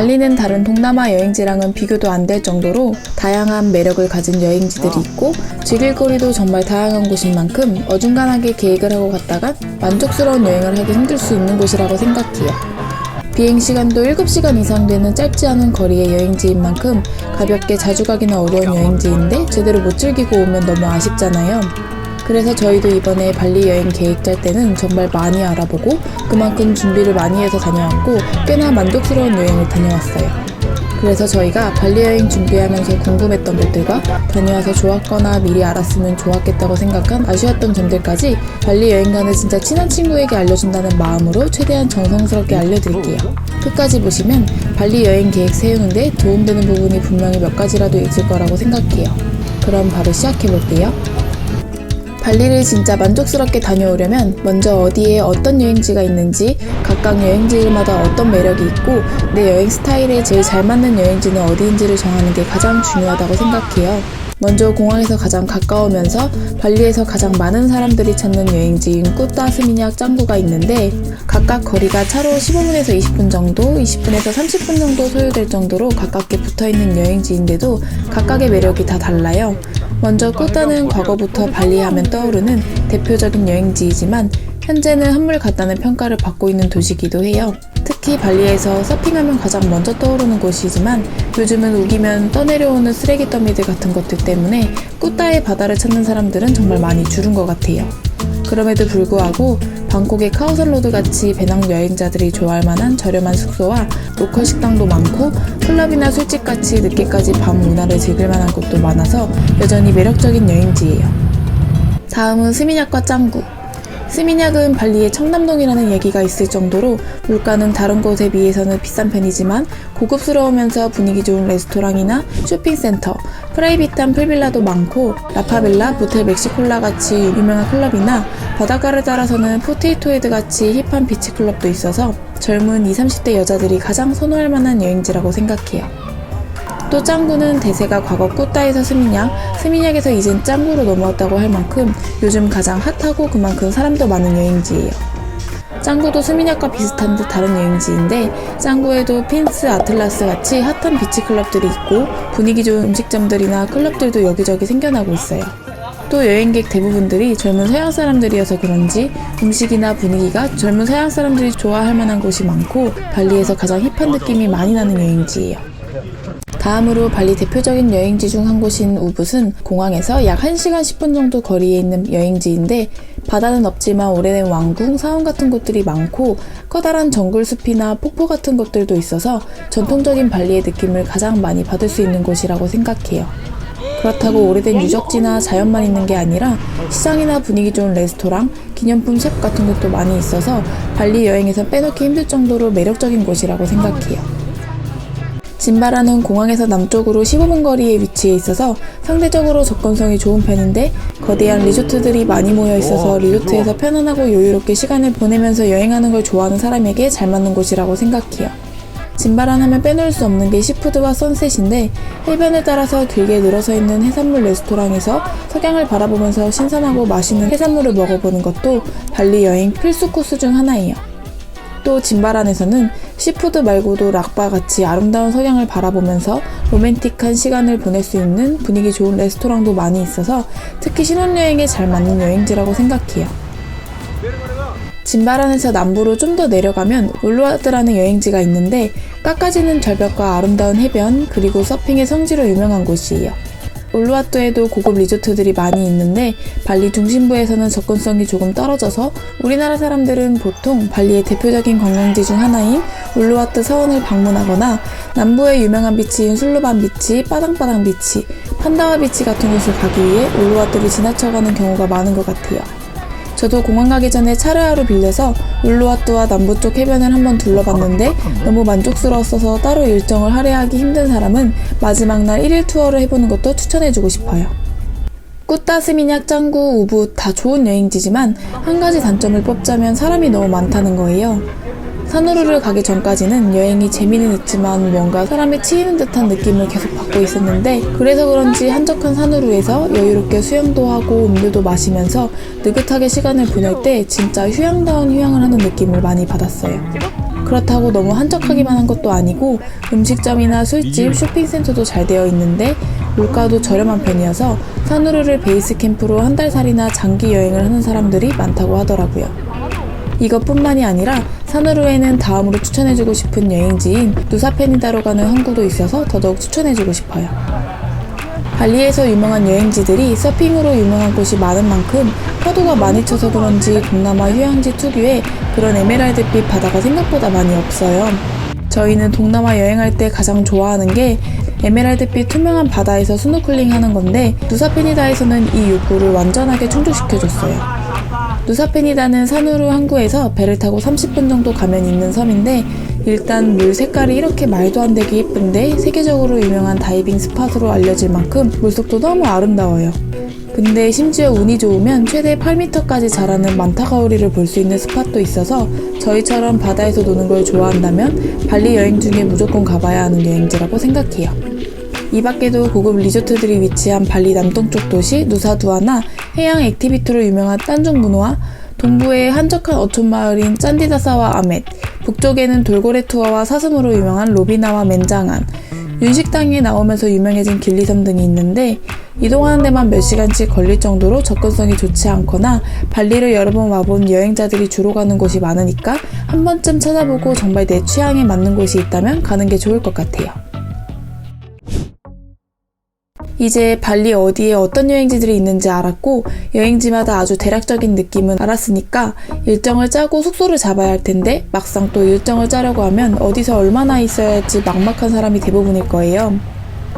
발리는 다른 동남아 여행지랑은 비교도 안 될 정도로 다양한 매력을 가진 여행지들이 있고 즐길 거리도 정말 다양한 곳인 만큼 어중간하게 계획을 하고 갔다가 만족스러운 여행을 하기 힘들 수 있는 곳이라고 생각해요. 비행시간도 7시간 이상 되는 짧지 않은 거리의 여행지인 만큼 가볍게 자주 가기는 어려운 여행지인데 제대로 못 즐기고 오면 너무 아쉽잖아요. 그래서 저희도 이번에 발리 여행 계획 짤 때는 정말 많이 알아보고 그만큼 준비를 많이 해서 다녀왔고 꽤나 만족스러운 여행을 다녀왔어요. 그래서 저희가 발리 여행 준비하면서 궁금했던 것들과 다녀와서 좋았거나 미리 알았으면 좋았겠다고 생각한 아쉬웠던 점들까지 발리 여행가는 진짜 친한 친구에게 알려준다는 마음으로 최대한 정성스럽게 알려드릴게요. 끝까지 보시면 발리 여행 계획 세우는데 도움되는 부분이 분명히 몇 가지라도 있을 거라고 생각해요. 그럼 바로 시작해볼게요. 발리를 진짜 만족스럽게 다녀오려면 먼저 어디에 어떤 여행지가 있는지, 각각 여행지마다 어떤 매력이 있고 내 여행 스타일에 제일 잘 맞는 여행지는 어디인지를 정하는 게 가장 중요하다고 생각해요. 먼저 공항에서 가장 가까우면서 발리에서 가장 많은 사람들이 찾는 여행지인 꾸따, 스미냑, 짱구가 있는데 각각 거리가 차로 15분에서 20분 정도, 20분에서 30분 정도 소요될 정도로 가깝게 붙어있는 여행지인데도 각각의 매력이 다 달라요. 먼저 꾸따는 과거부터 발리 하면 떠오르는 대표적인 여행지이지만 현재는 한물 같다는 평가를 받고 있는 도시이기도 해요. 특히 발리에서 서핑하면 가장 먼저 떠오르는 곳이지만 요즘은 우기면 떠내려오는 쓰레기 더미들 같은 것들 때문에 꾸따의 바다를 찾는 사람들은 정말 많이 줄은 것 같아요. 그럼에도 불구하고 방콕의 카오산로드 같이 배낭 여행자들이 좋아할 만한 저렴한 숙소와 로컬 식당도 많고 클럽이나 술집 같이 늦게까지 밤 문화를 즐길 만한 곳도 많아서 여전히 매력적인 여행지예요. 다음은 스미냑과 짱구. 스미냑은 발리의 청담동이라는 얘기가 있을 정도로 물가는 다른 곳에 비해서는 비싼 편이지만 고급스러우면서 분위기 좋은 레스토랑이나 쇼핑센터, 프라이빗한 풀빌라도 많고 라파벨라, 모텔 멕시콜라 같이 유명한 클럽이나 바닷가를 따라서는 포테이토 헤드 같이 힙한 비치클럽도 있어서 젊은 20, 30대 여자들이 가장 선호할 만한 여행지라고 생각해요. 또 짱구는 대세가 과거 꾸따에서 스미냑, 스미냑에서 이젠 짱구로 넘어왔다고 할 만큼 요즘 가장 핫하고 그만큼 사람도 많은 여행지예요. 짱구도 스미냑과 비슷한 듯 다른 여행지인데 짱구에도 핀스, 아틀라스 같이 핫한 비치클럽들이 있고 분위기 좋은 음식점들이나 클럽들도 여기저기 생겨나고 있어요. 또 여행객 대부분들이 젊은 서양 사람들이어서 그런지 음식이나 분위기가 젊은 서양 사람들이 좋아할 만한 곳이 많고 발리에서 가장 힙한 느낌이 많이 나는 여행지예요. 다음으로 발리 대표적인 여행지 중 한 곳인 우붓은 공항에서 약 1시간 10분 정도 거리에 있는 여행지인데 바다는 없지만 오래된 왕궁, 사원 같은 곳들이 많고 커다란 정글 숲이나 폭포 같은 곳들도 있어서 전통적인 발리의 느낌을 가장 많이 받을 수 있는 곳이라고 생각해요. 그렇다고 오래된 유적지나 자연만 있는 게 아니라 시장이나 분위기 좋은 레스토랑, 기념품 샵 같은 곳도 많이 있어서 발리 여행에서 빼놓기 힘들 정도로 매력적인 곳이라고 생각해요. 짐바라는 공항에서 남쪽으로 15분 거리에 위치해 있어서 상대적으로 접근성이 좋은 편인데 거대한 리조트들이 많이 모여 있어서 리조트에서 편안하고 여유롭게 시간을 보내면서 여행하는 걸 좋아하는 사람에게 잘 맞는 곳이라고 생각해요. 짐바란 하면 빼놓을 수 없는 게 시푸드와 선셋인데 해변을 따라서 길게 늘어서 있는 해산물 레스토랑에서 석양을 바라보면서 신선하고 맛있는 해산물을 먹어보는 것도 발리 여행 필수 코스 중 하나예요. 또 짐바란에서는 시푸드 말고도 락바 같이 아름다운 석양을 바라보면서 로맨틱한 시간을 보낼 수 있는 분위기 좋은 레스토랑도 많이 있어서 특히 신혼여행에 잘 맞는 여행지라고 생각해요. 짐바란에서 남부로 좀 더 내려가면 울루와드라는 여행지가 있는데 깎아지는 절벽과 아름다운 해변 그리고 서핑의 성지로 유명한 곳이에요. 울루와뚜에도 고급 리조트들이 많이 있는데 발리 중심부에서는 접근성이 조금 떨어져서 우리나라 사람들은 보통 발리의 대표적인 관광지 중 하나인 울루와뚜 사원을 방문하거나 남부의 유명한 비치인 술루반 비치, 빠당빠당 비치, 판다와 비치 같은 곳을 가기 위해 울루와뚜를 지나쳐가는 경우가 많은 것 같아요. 저도 공항 가기 전에 차를 하루 빌려서 울루와뚜와 남부 쪽 해변을 한번 둘러봤는데 너무 만족스러웠어서 따로 일정을 할애하기 힘든 사람은 마지막 날 1일 투어를 해보는 것도 추천해주고 싶어요. 꾸따, 스미냑, 짱구, 우붓 다 좋은 여행지지만 한 가지 단점을 뽑자면 사람이 너무 많다는 거예요. 산후루를 가기 전까지는 여행이 재미는 있지만 뭔가 사람이 치이는 듯한 느낌을 계속 받고 있었는데 그래서 그런지 한적한 산후루에서 여유롭게 수영도 하고 음료도 마시면서 느긋하게 시간을 보낼 때 진짜 휴양다운 휴양을 하는 느낌을 많이 받았어요. 그렇다고 너무 한적하기만 한 것도 아니고 음식점이나 술집, 쇼핑센터도 잘 되어 있는데 물가도 저렴한 편이어서 사누루를 베이스 캠프로 한 달 살이나 장기 여행을 하는 사람들이 많다고 하더라고요. 이것뿐만이 아니라 사누루에는 다음으로 추천해주고 싶은 여행지인 누사페니다로 가는 항구도 있어서 더더욱 추천해주고 싶어요. 발리에서 유명한 여행지들이 서핑으로 유명한 곳이 많은 만큼 파도가 많이 쳐서 그런지 동남아 휴양지 특유의 그런 에메랄드빛 바다가 생각보다 많이 없어요. 저희는 동남아 여행할 때 가장 좋아하는 게 에메랄드빛 투명한 바다에서 스노클링 하는 건데 누사페니다에서는 이 욕구를 완전하게 충족시켜줬어요. 누사페니다는 사누루 항구에서 배를 타고 30분 정도 가면 있는 섬인데 일단 물 색깔이 이렇게 말도 안 되게 예쁜데 세계적으로 유명한 다이빙 스팟으로 알려질 만큼 물속도 너무 아름다워요. 근데 심지어 운이 좋으면 최대 8m까지 자라는 만타가우리를 볼 수 있는 스팟도 있어서 저희처럼 바다에서 노는 걸 좋아한다면 발리 여행 중에 무조건 가봐야 하는 여행지라고 생각해요. 이 밖에도 고급 리조트들이 위치한 발리 남동쪽 도시 누사두아나 해양 액티비티로 유명한 딴종 문호와 동부의 한적한 어촌 마을인 짠디다사와 아멧, 북쪽에는 돌고래 투어와 사슴으로 유명한 로비나와 맨장안, 윤식당에 나오면서 유명해진 길리섬 등이 있는데 이동하는 데만 몇 시간씩 걸릴 정도로 접근성이 좋지 않거나 발리를 여러 번 와본 여행자들이 주로 가는 곳이 많으니까 한 번쯤 찾아보고 정말 내 취향에 맞는 곳이 있다면 가는 게 좋을 것 같아요. 이제 발리 어디에 어떤 여행지들이 있는지 알았고 여행지마다 아주 대략적인 느낌은 알았으니까 일정을 짜고 숙소를 잡아야 할 텐데 막상 또 일정을 짜려고 하면 어디서 얼마나 있어야 할지 막막한 사람이 대부분일 거예요.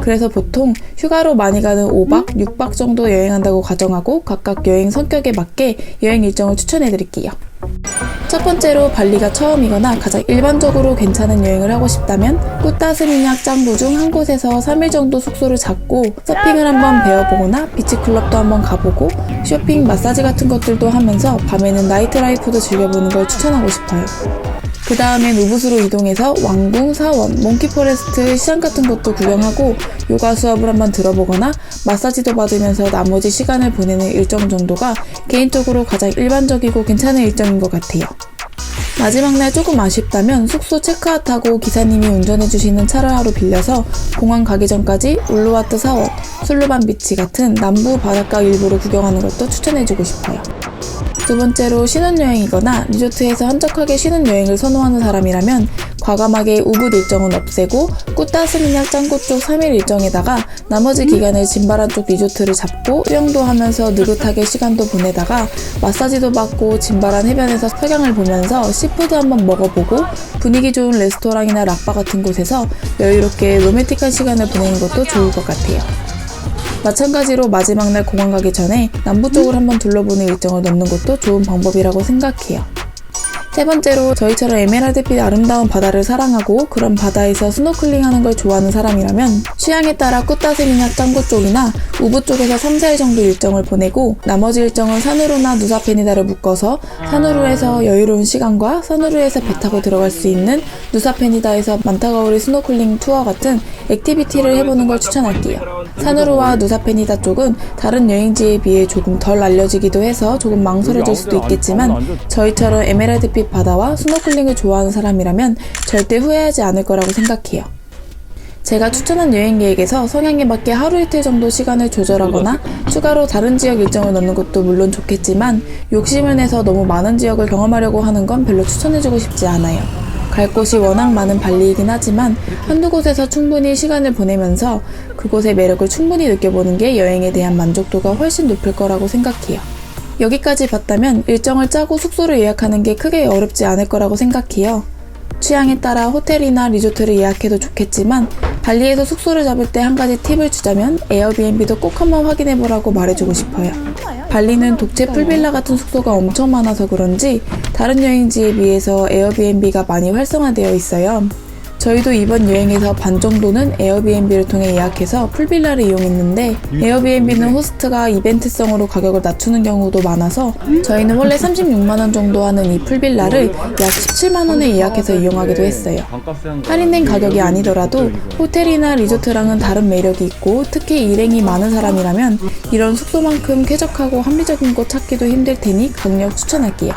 그래서 보통 휴가로 많이 가는 5박, 6박 정도 여행한다고 가정하고 각각 여행 성격에 맞게 여행 일정을 추천해드릴게요. 첫 번째로 발리가 처음이거나 가장 일반적으로 괜찮은 여행을 하고 싶다면 꾸따스미냑 짱구 중 한 곳에서 3일 정도 숙소를 잡고 서핑을 한번 배워보거나 비치클럽도 한번 가보고 쇼핑, 마사지 같은 것들도 하면서 밤에는 나이트라이프도 즐겨보는 걸 추천하고 싶어요. 그 다음엔 우붓으로 이동해서 왕궁, 사원, 몽키포레스트, 시장 같은 것도 구경하고 요가 수업을 한번 들어보거나 마사지도 받으면서 나머지 시간을 보내는 일정 정도가 개인적으로 가장 일반적이고 괜찮은 일정인 것 같아요. 마지막 날 조금 아쉽다면 숙소 체크아웃하고 기사님이 운전해주시는 차를 하루 빌려서 공항 가기 전까지 울루와트 사원, 술루반 비치 같은 남부 바닷가 일부를 구경하는 것도 추천해주고 싶어요. 두 번째로 신혼여행이거나 리조트에서 한적하게 쉬는 여행을 선호하는 사람이라면 과감하게 우붓 일정은 없애고 꾸따스미냑 짱구 쪽 3일 일정에다가 나머지 기간을 짐바란 쪽 리조트를 잡고 수영도 하면서 느긋하게 시간도 보내다가 마사지도 받고 짐바란 해변에서 석양을 보면서 시푸드 한번 먹어보고 분위기 좋은 레스토랑이나 락바 같은 곳에서 여유롭게 로맨틱한 시간을 보내는 것도 좋을 것 같아요. 마찬가지로 마지막 날 공항 가기 전에 남부 쪽을 한번 둘러보는 일정을 넣는 것도 좋은 방법이라고 생각해요. 세 번째로 저희처럼 에메랄드빛 아름다운 바다를 사랑하고 그런 바다에서 스노클링하는 걸 좋아하는 사람이라면 취향에 따라 꾸따스미냑 짱구 쪽이나 우붓 쪽에서 3, 4일 정도 일정을 보내고 나머지 일정은 사누루나 누사페니다를 묶어서 사누루에서 여유로운 시간과 사누루에서 배 타고 들어갈 수 있는 누사페니다에서 만타가우리 스노클링 투어 같은 액티비티를 해보는 걸 추천할게요. 사누루와 누사페니다 쪽은 다른 여행지에 비해 조금 덜 알려지기도 해서 조금 망설여질 수도 있겠지만 저희처럼 에메랄드빛 바다와 스노클링을 좋아하는 사람이라면 절대 후회하지 않을 거라고 생각해요. 제가 추천한 여행 계획에서 성향에 맞게 하루 이틀 정도 시간을 조절하거나 추가로 다른 지역 일정을 넣는 것도 물론 좋겠지만 욕심을 내서 너무 많은 지역을 경험하려고 하는 건 별로 추천해주고 싶지 않아요. 갈 곳이 워낙 많은 발리이긴 하지만 한두 곳에서 충분히 시간을 보내면서 그곳의 매력을 충분히 느껴보는 게 여행에 대한 만족도가 훨씬 높을 거라고 생각해요. 여기까지 봤다면 일정을 짜고 숙소를 예약하는 게 크게 어렵지 않을 거라고 생각해요. 취향에 따라 호텔이나 리조트를 예약해도 좋겠지만 발리에서 숙소를 잡을 때 한 가지 팁을 주자면 에어비앤비도 꼭 한번 확인해보라고 말해주고 싶어요. 발리는 독채 풀빌라 같은 숙소가 엄청 많아서 그런지 다른 여행지에 비해서 에어비앤비가 많이 활성화되어 있어요. 저희도 이번 여행에서 반 정도는 에어비앤비를 통해 예약해서 풀빌라를 이용했는데 에어비앤비는 호스트가 이벤트성으로 가격을 낮추는 경우도 많아서 저희는 원래 36만원 정도 하는 이 풀빌라를 약 17만원에 예약해서 이용하기도 했어요. 할인된 가격이 아니더라도 호텔이나 리조트랑은 다른 매력이 있고 특히 일행이 많은 사람이라면 이런 숙소만큼 쾌적하고 합리적인 곳 찾기도 힘들 테니 강력 추천할게요.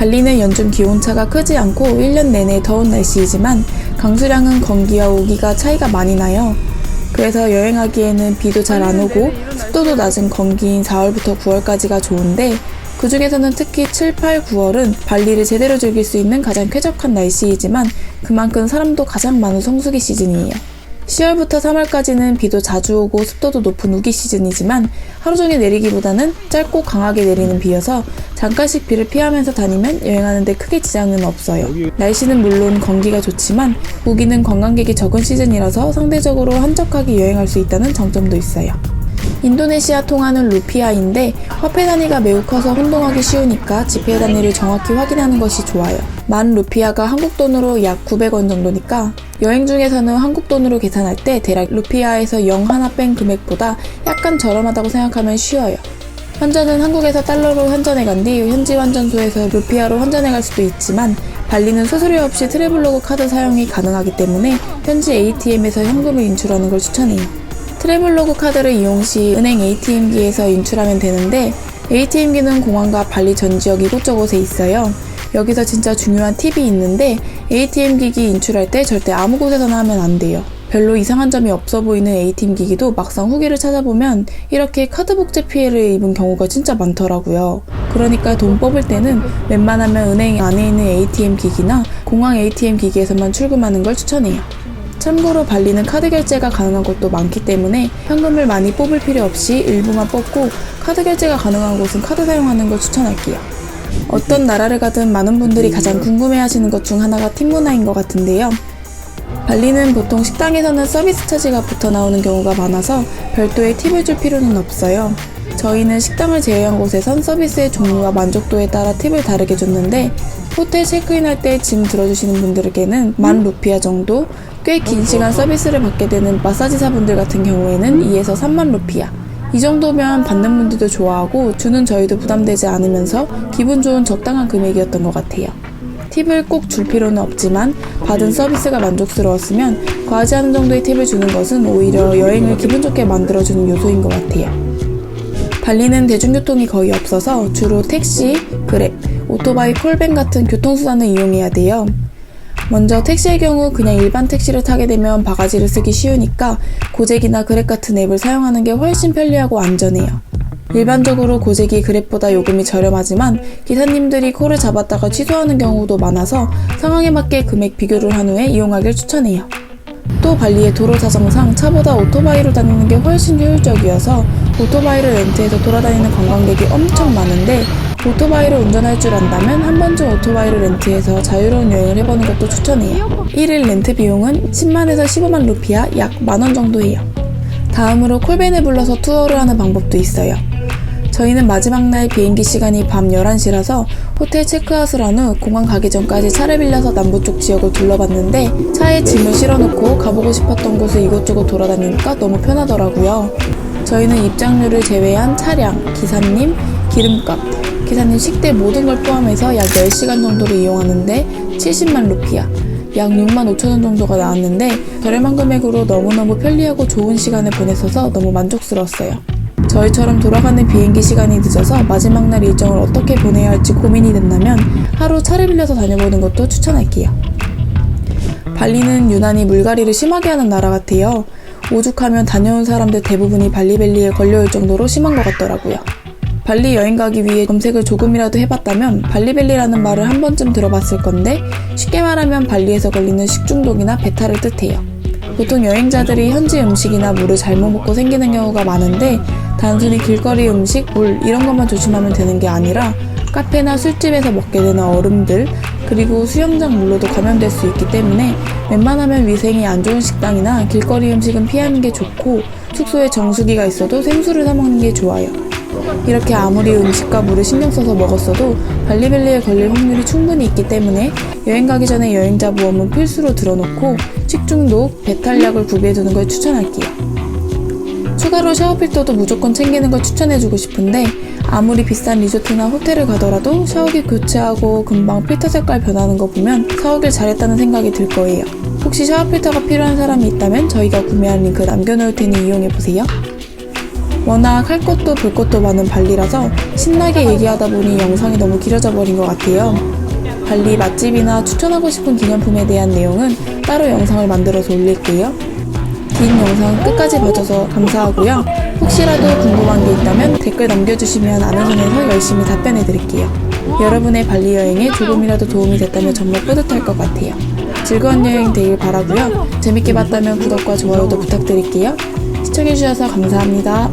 발리는 연중 기온차가 크지 않고 1년 내내 더운 날씨이지만 강수량은 건기와 우기가 차이가 많이 나요. 그래서 여행하기에는 비도 잘 안 오고 습도도 낮은 건기인 4월부터 9월까지가 좋은데 그 중에서는 특히 7, 8, 9월은 발리를 제대로 즐길 수 있는 가장 쾌적한 날씨이지만 그만큼 사람도 가장 많은 성수기 시즌이에요. 10월부터 3월까지는 비도 자주 오고 습도도 높은 우기 시즌이지만 하루 종일 내리기보다는 짧고 강하게 내리는 비여서 잠깐씩 비를 피하면서 다니면 여행하는 데 크게 지장은 없어요. 날씨는 물론 건기가 좋지만 우기는 관광객이 적은 시즌이라서 상대적으로 한적하게 여행할 수 있다는 장점도 있어요. 인도네시아 통화는 루피아인데 화폐 단위가 매우 커서 혼동하기 쉬우니까 지폐 단위를 정확히 확인하는 것이 좋아요. 만 루피아가 한국 돈으로 약 900원 정도니까 여행 중에서는 한국 돈으로 계산할 때 대략 루피아에서 0 하나 뺀 금액보다 약간 저렴하다고 생각하면 쉬워요. 환전은 한국에서 달러로 환전해 간 뒤 현지 환전소에서 루피아로 환전해 갈 수도 있지만 발리는 수수료 없이 트래블로그 카드 사용이 가능하기 때문에 현지 ATM에서 현금을 인출하는 걸 추천해요. 트래블로그 카드를 이용 시 은행 ATM기에서 인출하면 되는데 ATM기는 공항과 발리 전 지역 이곳저곳에 있어요. 여기서 진짜 중요한 팁이 있는데 ATM 기기 인출할 때 절대 아무 곳에서나 하면 안 돼요. 별로 이상한 점이 없어 보이는 ATM 기기도 막상 후기를 찾아보면 이렇게 카드 복제 피해를 입은 경우가 진짜 많더라고요. 그러니까 돈 뽑을 때는 웬만하면 은행 안에 있는 ATM 기기나 공항 ATM 기기에서만 출금하는 걸 추천해요. 참고로 발리는 카드 결제가 가능한 곳도 많기 때문에 현금을 많이 뽑을 필요 없이 일부만 뽑고 카드 결제가 가능한 곳은 카드 사용하는 걸 추천할게요. 어떤 나라를 가든 많은 분들이 가장 궁금해하시는 것 중 하나가 팁 문화인 것 같은데요. 발리는 보통 식당에서는 서비스 차지가 붙어 나오는 경우가 많아서 별도의 팁을 줄 필요는 없어요. 저희는 식당을 제외한 곳에선 서비스의 종류와 만족도에 따라 팁을 다르게 줬는데 호텔 체크인할 때 짐 들어주시는 분들에게는 10,000 루피아 정도, 꽤 긴 시간 서비스를 받게 되는 마사지사분들 같은 경우에는 2에서 30,000 루피아. 이 정도면 받는 분들도 좋아하고 주는 저희도 부담되지 않으면서 기분 좋은 적당한 금액이었던 것 같아요. 팁을 꼭 줄 필요는 없지만 받은 서비스가 만족스러웠으면 과하지 않은 정도의 팁을 주는 것은 오히려 여행을 기분 좋게 만들어주는 요소인 것 같아요. 발리는 대중교통이 거의 없어서 주로 택시, 그랩, 오토바이, 콜밴 같은 교통수단을 이용해야 돼요. 먼저 택시의 경우 그냥 일반 택시를 타게 되면 바가지를 쓰기 쉬우니까 고잭이나 그랩 같은 앱을 사용하는 게 훨씬 편리하고 안전해요. 일반적으로 고잭이 그랩보다 요금이 저렴하지만 기사님들이 콜을 잡았다가 취소하는 경우도 많아서 상황에 맞게 금액 비교를 한 후에 이용하길 추천해요. 또 발리의 도로 사정상 차보다 오토바이로 다니는 게 훨씬 효율적이어서 오토바이를 렌트해서 돌아다니는 관광객이 엄청 많은데 오토바이를 운전할 줄 안다면 한 번쯤 오토바이를 렌트해서 자유로운 여행을 해보는 것도 추천해요. 1일 렌트 비용은 10만에서 15만 루피아 약 10,000원 정도 해요. 다음으로 콜밴을 불러서 투어를 하는 방법도 있어요. 저희는 마지막 날 비행기 시간이 밤 11시라서 호텔 체크아웃을 한 후 공항 가기 전까지 차를 빌려서 남부 쪽 지역을 둘러봤는데 차에 짐을 실어놓고 가보고 싶었던 곳을 이곳저곳 돌아다니니까 너무 편하더라고요. 저희는 입장료를 제외한 차량, 기사님, 기름값, 기사님 식대 모든 걸 포함해서 약 10시간 정도를 이용하는데 70만 루피아, 약 65,000원 정도가 나왔는데 저렴한 금액으로 너무너무 편리하고 좋은 시간을 보냈어서 너무 만족스러웠어요. 저희처럼 돌아가는 비행기 시간이 늦어서 마지막 날 일정을 어떻게 보내야 할지 고민이 된다면 하루 차를 빌려서 다녀보는 것도 추천할게요. 발리는 유난히 물갈이를 심하게 하는 나라 같아요. 오죽하면 다녀온 사람들 대부분이 발리벨리에 걸려올 정도로 심한 것 같더라고요. 발리 여행 가기 위해 검색을 조금이라도 해봤다면 발리벨리라는 말을 한 번쯤 들어봤을 건데 쉽게 말하면 발리에서 걸리는 식중독이나 배탈을 뜻해요. 보통 여행자들이 현지 음식이나 물을 잘못 먹고 생기는 경우가 많은데 단순히 길거리 음식, 물 이런 것만 조심하면 되는 게 아니라 카페나 술집에서 먹게 되는 얼음들 그리고 수영장 물로도 감염될 수 있기 때문에 웬만하면 위생이 안 좋은 식당이나 길거리 음식은 피하는 게 좋고 숙소에 정수기가 있어도 생수를 사 먹는 게 좋아요. 이렇게 아무리 음식과 물을 신경 써서 먹었어도 발리벨리에 걸릴 확률이 충분히 있기 때문에 여행 가기 전에 여행자 보험은 필수로 들어놓고 식중독, 배탈약을 구비해두는 걸 추천할게요. 추가로 샤워필터도 무조건 챙기는 걸 추천해주고 싶은데 아무리 비싼 리조트나 호텔을 가더라도 샤워기 교체하고 금방 필터 색깔 변하는 거 보면 사오길 잘했다는 생각이 들 거예요. 혹시 샤워필터가 필요한 사람이 있다면 저희가 구매한 링크 남겨놓을 테니 이용해보세요. 워낙 할 것도 볼 것도 많은 발리라서 신나게 얘기하다 보니 영상이 너무 길어져 버린 것 같아요. 발리 맛집이나 추천하고 싶은 기념품에 대한 내용은 따로 영상을 만들어서 올릴게요. 긴 영상 끝까지 봐줘서 감사하고요. 혹시라도 궁금한 게 있다면 댓글 남겨주시면 아는 선에서 열심히 답변해 드릴게요. 여러분의 발리 여행에 조금이라도 도움이 됐다면 정말 뿌듯할 것 같아요. 즐거운 여행 되길 바라고요. 재밌게 봤다면 구독과 좋아요도 부탁드릴게요. 시청해주셔서 감사합니다.